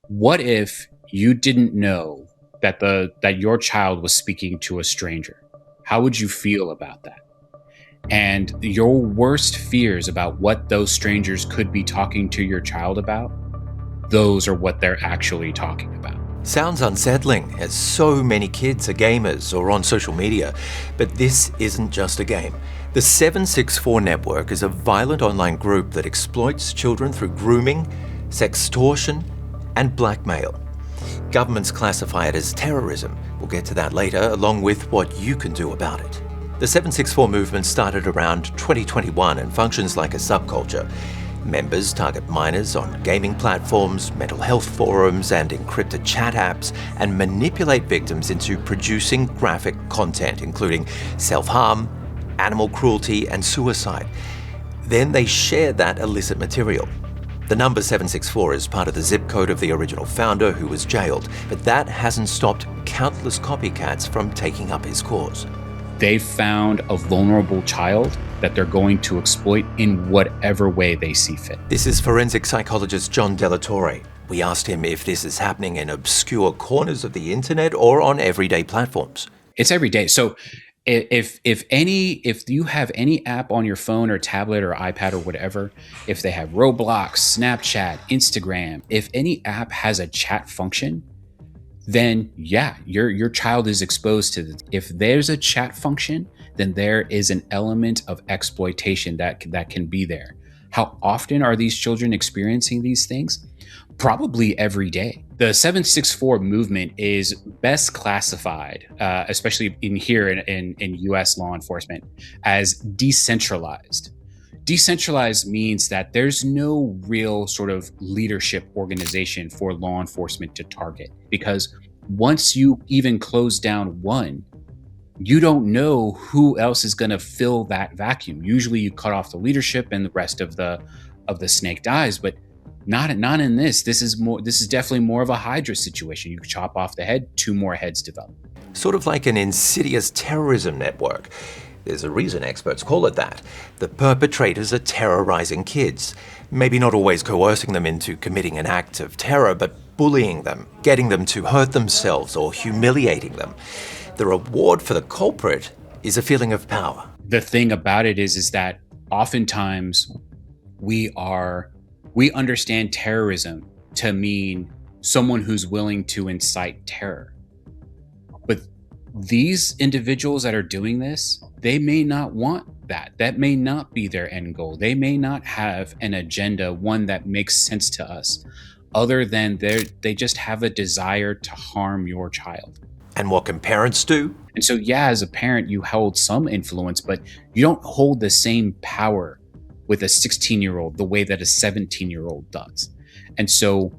What if you didn't know that your child was speaking to a stranger? How would you feel about that? And your worst fears about what those strangers could be talking to your child about, those are what they're actually talking about. Sounds unsettling, as so many kids are gamers or on social media. But this isn't just a game. The 764 Network is a violent online group that exploits children through grooming, sextortion, and blackmail. Governments classify it as terrorism. We'll get to that later, along with what you can do about it. The 764 movement started around 2021 and functions like a subculture. Members target minors on gaming platforms, mental health forums, and encrypted chat apps, and manipulate victims into producing graphic content, including self-harm, animal cruelty, and suicide. Then they share that illicit material. The number 764 is part of the zip code of the original founder, who was jailed, but that hasn't stopped countless copycats from taking up his cause. They found a vulnerable child that they're going to exploit in whatever way they see fit. This is forensic psychologist John Delatorre. We asked him if this is happening in obscure corners of the internet or on everyday platforms. It's every day. So if you have any app on your phone or tablet or iPad or whatever, if they have Roblox, Snapchat, Instagram, if any app has a chat function, then yeah, your child is exposed to this. If there's a chat function, then there is an element of exploitation that can be there. How often are these children experiencing these things? Probably every day. The 764 movement is best classified, especially in US law enforcement, as decentralized. Decentralized means that there's no real sort of leadership organization for law enforcement to target, because once you even close down one, you don't know who else is going to fill that vacuum. Usually you cut off the leadership and the rest of the snake dies, but not in this. This is definitely more of a hydra situation. You chop off the head, two more heads develop. Sort of like an insidious terrorism network. There's a reason experts call it that. The perpetrators are terrorizing kids. Maybe not always coercing them into committing an act of terror, but bullying them, getting them to hurt themselves or humiliating them. The reward for the culprit is a feeling of power. The thing about it is that oftentimes we understand terrorism to mean someone who's willing to incite terror. But these individuals that are doing this, they may not want that. That may not be their end goal. They may not have an agenda, one that makes sense to us, other than they just have a desire to harm your child. And what can parents do? And so, yeah, as a parent, you hold some influence, but you don't hold the same power with a 16-year-old the way that a 17-year-old does. And so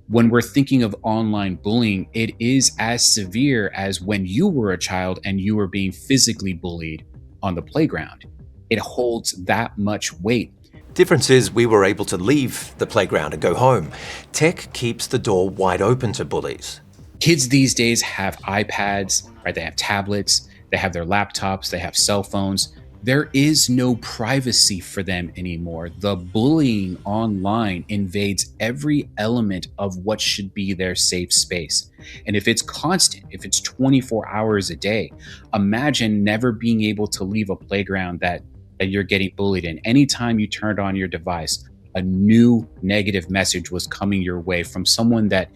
when we're thinking of online bullying, it is as severe as when you were a child and you were being physically bullied on the playground. It holds that much weight. Difference is we were able to leave the playground and go home. Tech keeps the door wide open to bullies. Kids these days have iPads, right? They have tablets, they have their laptops, they have cell phones. There is no privacy for them anymore. The bullying online invades every element of what should be their safe space. And if it's constant, if it's 24 hours a day, imagine never being able to leave a playground that you're getting bullied in. Anytime you turned on your device, a new negative message was coming your way from someone that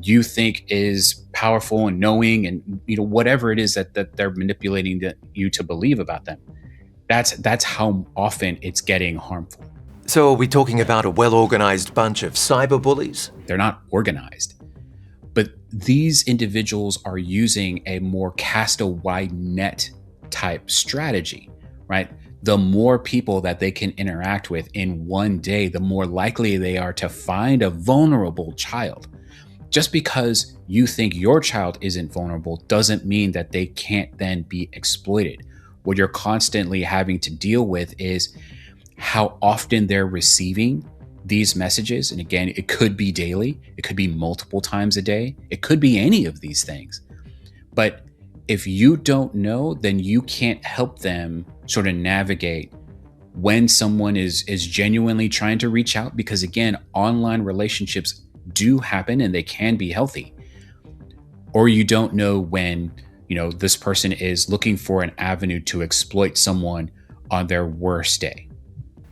you think is powerful and knowing, and whatever it is that they're manipulating you to believe about them. That's how often it's getting harmful. So are we talking about a well-organized bunch of cyberbullies? They're not organized, but these individuals are using a more cast a wide net type strategy, right? The more people that they can interact with in one day, the more likely they are to find a vulnerable child. Just because you think your child isn't vulnerable doesn't mean that they can't then be exploited. What you're constantly having to deal with is how often they're receiving these messages. And again, it could be daily, it could be multiple times a day, it could be any of these things. But if you don't know, then you can't help them sort of navigate when someone is genuinely trying to reach out, because again, online relationships do happen and they can be healthy. Or you don't know when, this person is looking for an avenue to exploit someone on their worst day.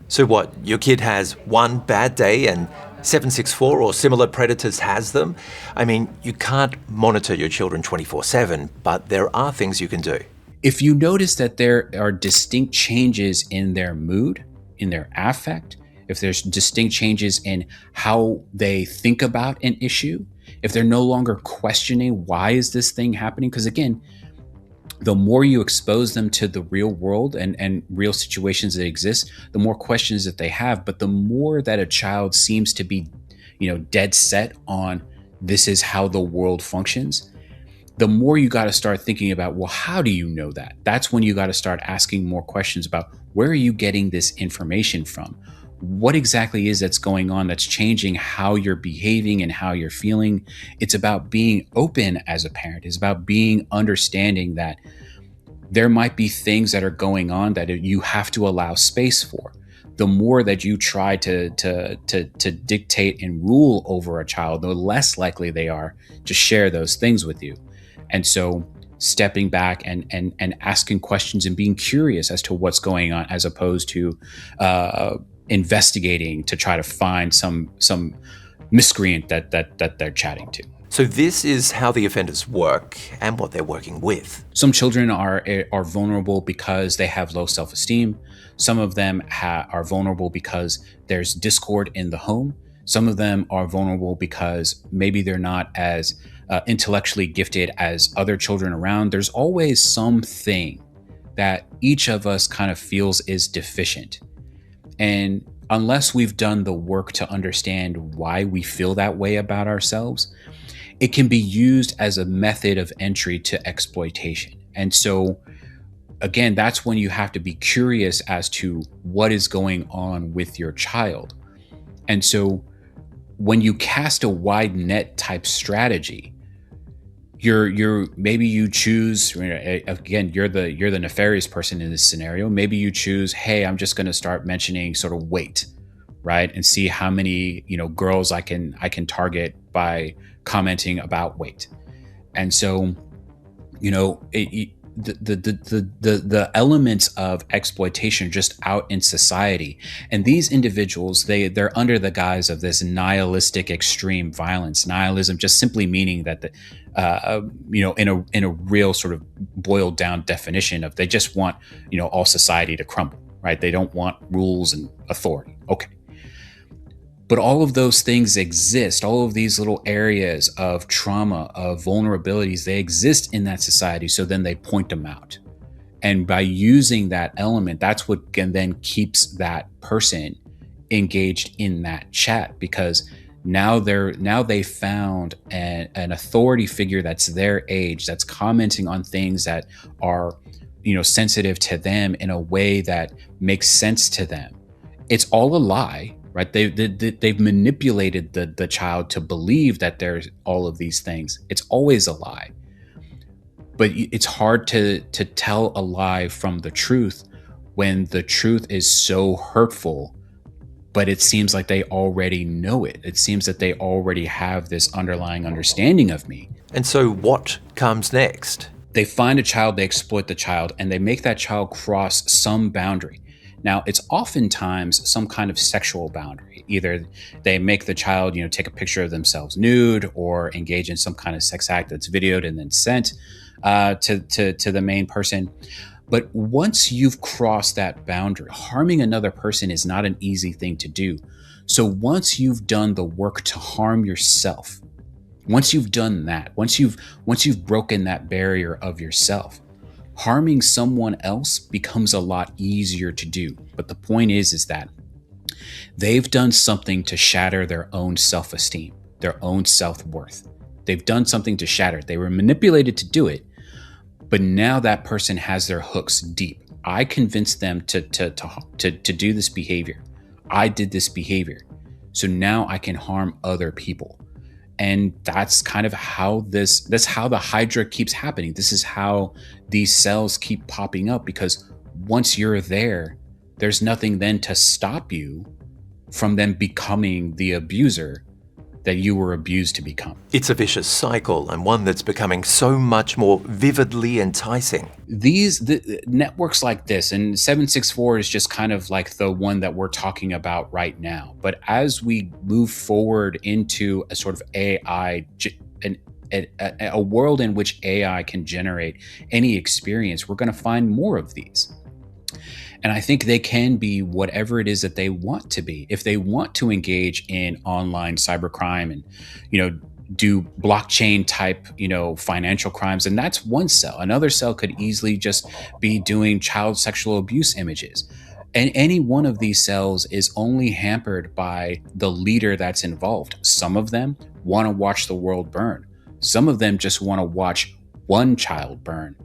So what, your kid has one bad day and 764 or similar predators has them? I mean, you can't monitor your children 24/7, but there are things you can do. If you notice that there are distinct changes in their mood, in their affect, if there's distinct changes in how they think about an issue, if they're no longer questioning why is this thing happening, because again, the more you expose them to the real world and real situations that exist, the more questions that they have. But the more that a child seems to be, dead set on this is how the world functions, the more you got to start thinking about, well, how do you know that? That's when you got to start asking more questions about where are you getting this information from? What exactly is that's going on that's changing how you're behaving and how you're feeling? It's about being open as a parent. It's about being understanding that there might be things that are going on that you have to allow space for. The more that you try to dictate and rule over a child, the less likely they are to share those things with you. And so stepping back and asking questions and being curious as to what's going on, as opposed to investigating to try to find some miscreant that they're chatting to. So this is how the offenders work and what they're working with. Some children are vulnerable because they have low self-esteem. Some of them are vulnerable because there's discord in the home. Some of them are vulnerable because maybe they're not as intellectually gifted as other children around. There's always something that each of us kind of feels is deficient. And unless we've done the work to understand why we feel that way about ourselves, it can be used as a method of entry to exploitation. And so, again, that's when you have to be curious as to what is going on with your child. And so when you cast a wide net type strategy, maybe you choose, again, you're the nefarious person in this scenario. Maybe you choose, hey, I'm just going to start mentioning sort of weight, right? And see how many, girls I can target by commenting about weight. And so, the elements of exploitation just out in society, and these individuals, they're under the guise of this nihilistic extreme violence. Nihilism just simply meaning that in a real sort of boiled down definition of, they just want all society to crumble, right? They don't want rules and authority. Okay. But all of those things exist. All of these little areas of trauma, of vulnerabilities, they exist in that society. So then they point them out. And by using that element, that's what then keeps that person engaged in that chat, because now they found an authority figure that's their age, that's commenting on things that are, sensitive to them in a way that makes sense to them. It's all a lie. Right? They've manipulated the child to believe that there's all of these things. It's always a lie. But it's hard to tell a lie from the truth when the truth is so hurtful, but it seems like they already know it. It seems that they already have this underlying understanding of me. And so what comes next? They find a child, they exploit the child, and they make that child cross some boundary. Now, it's oftentimes some kind of sexual boundary. Either they make the child, take a picture of themselves nude, or engage in some kind of sex act that's videoed and then sent to the main person. But once you've crossed that boundary, harming another person is not an easy thing to do. So once you've done the work to harm yourself, once you've done that, once you've broken that barrier of yourself, harming someone else becomes a lot easier to do. But the point is that they've done something to shatter their own self-esteem, their own self-worth. They've done something to shatter. They were manipulated to do it, but now that person has their hooks deep. I convinced them to do this behavior. I did this behavior. So now I can harm other people. And that's kind of how that's how the hydra keeps happening. This is how these cells keep popping up, because once you're there, there's nothing then to stop you from them becoming the abuser that you were abused to become. It's a vicious cycle, and one that's becoming so much more vividly enticing. The networks like this, and 764 is just kind of like the one that we're talking about right now. But as we move forward into a sort of AI, a world in which AI can generate any experience, we're going to find more of these. And I think they can be whatever it is that they want to be. If they want to engage in online cybercrime and, do blockchain type, financial crimes, and that's one cell. Another cell could easily just be doing child sexual abuse images. And any one of these cells is only hampered by the leader that's involved. Some of them want to watch the world burn. Some of them just want to watch one child burn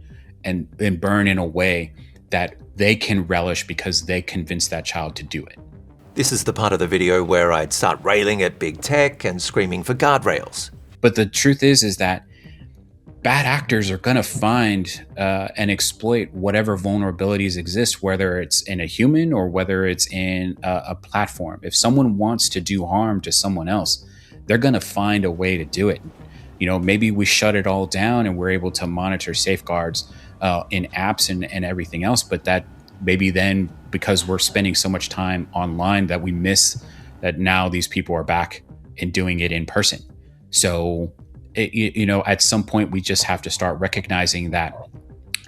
and burn in a way that they can relish because they convinced that child to do it. This is the part of the video where I'd start railing at big tech and screaming for guardrails. But the truth is that bad actors are going to find and exploit whatever vulnerabilities exist, whether it's in a human or whether it's in a platform. If someone wants to do harm to someone else, they're going to find a way to do it. Maybe we shut it all down and we're able to monitor safeguards in apps and everything else, but that maybe then, because we're spending so much time online, that we miss that now these people are back and doing it in person. So, at some point we just have to start recognizing that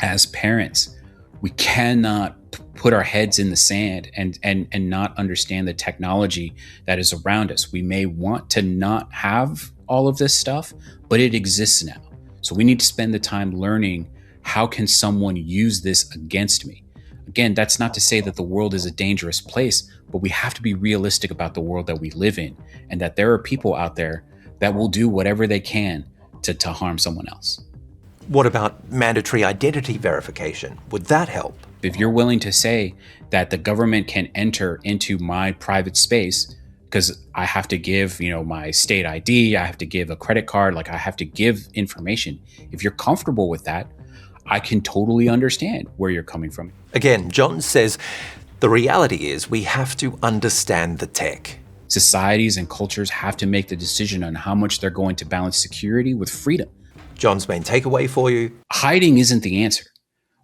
as parents, we cannot put our heads in the sand and not understand the technology that is around us. We may want to not have all of this stuff, but it exists now. So we need to spend the time learning, how can someone use this against me? Again, that's not to say that the world is a dangerous place, but we have to be realistic about the world that we live in, and that there are people out there that will do whatever they can to harm someone else. What about mandatory identity verification? Would that help? If you're willing to say that the government can enter into my private space, because I have to give, my state ID, I have to give a credit card, like I have to give information. If you're comfortable with that, I can totally understand where you're coming from. Again, John says the reality is we have to understand the tech. Societies and cultures have to make the decision on how much they're going to balance security with freedom. John's main takeaway for you: hiding isn't the answer.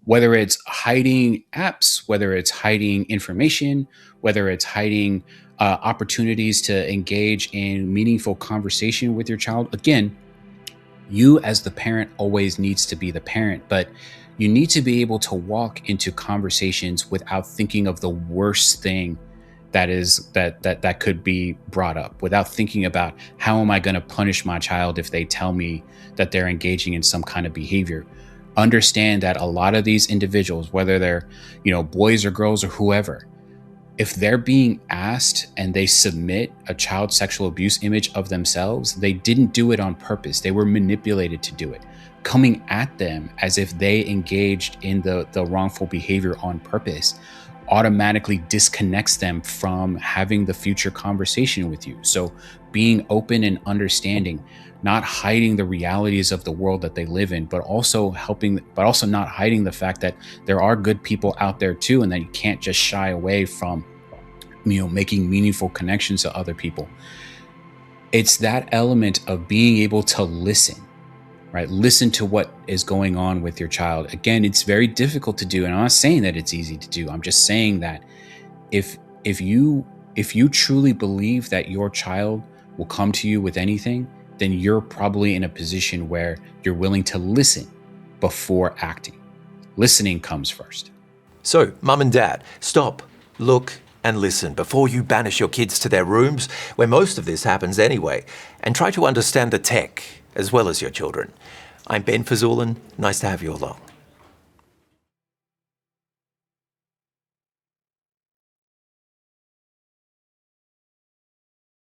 Whether it's hiding apps, whether it's hiding information, whether it's hiding opportunities to engage in meaningful conversation with your child. Again, you as the parent always needs to be the parent, but you need to be able to walk into conversations without thinking of the worst thing that could be brought up, without thinking about how am I going to punish my child if they tell me that they're engaging in some kind of behavior. Understand that a lot of these individuals, whether they're, boys or girls or whoever, if they're being asked and they submit a child sexual abuse image of themselves, they didn't do it on purpose. They were manipulated to do it. Coming at them as if they engaged in the wrongful behavior on purpose automatically disconnects them from having the future conversation with you. So being open and understanding, not hiding the realities of the world that they live in, but also not hiding the fact that there are good people out there too, and that you can't just shy away from, making meaningful connections to other people. It's that element of being able to listen, right? Listen to what is going on with your child. Again, it's very difficult to do, and I'm not saying that it's easy to do. I'm just saying that if you truly believe that your child will come to you with anything, then you're probably in a position where you're willing to listen before acting. Listening comes first. So, mum and dad, stop, look, and listen before you banish your kids to their rooms, where most of this happens anyway, and try to understand the tech as well as your children. I'm Ben Fajzullin. Nice to have you along.